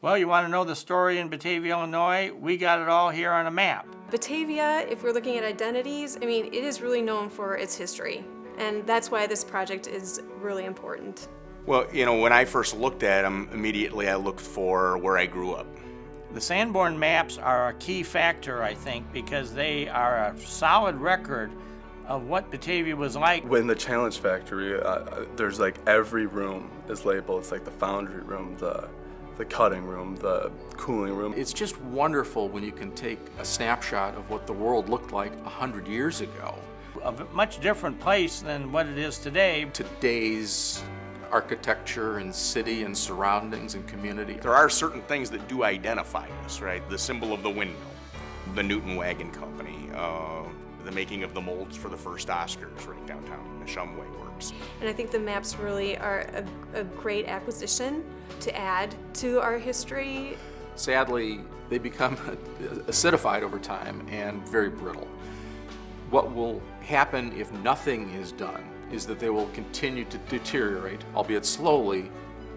Well, you want to know the story in Batavia, Illinois? We got it all here on a map. Batavia, if we're looking at identities, it is really known for its history. And that's why this project is really important. Well, when I first looked at them, immediately I looked for where I grew up. The Sanborn maps are a key factor, I think, because they are a solid record of what Batavia was like. When the Challenge Factory, there's like every room is labeled. It's like the foundry room, the cutting room, the cooling room. It's just wonderful when you can take a snapshot of what the world looked like 100 years ago. A much different place than what it is today. Today's architecture and city and surroundings and community. There are certain things that do identify us, right? The symbol of the windmill, the Newton Wagon Company, the making of the molds for the first Oscars right downtown, the Shumway Works. And I think the maps really are a great acquisition to add to our history. Sadly, they become acidified over time and very brittle. What will happen if nothing is done is that they will continue to deteriorate, albeit slowly,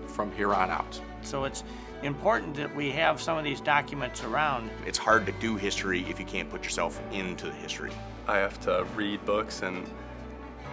from here on out. So it's important that we have some of these documents around. It's hard to do history if you can't put yourself into the history. I have to read books and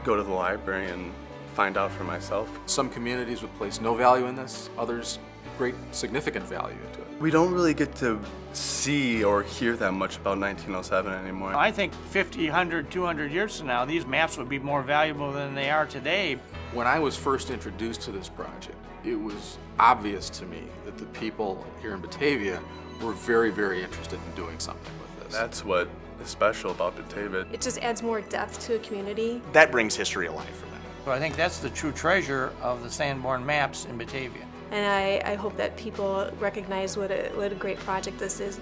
go to the library and find out for myself. Some communities would place no value in this, others great significant value into it. We don't really get to see or hear that much about 1907 anymore. I think 50, 100, 200 years from now, these maps would be more valuable than they are today. When I was first introduced to this project, it was obvious to me that the people here in Batavia were very, very interested in doing something with this. That's what is special about Batavia. It just adds more depth to a community. That brings history alive for them. So I think that's the true treasure of the Sanborn maps in Batavia. And I hope that people recognize what a great project this is.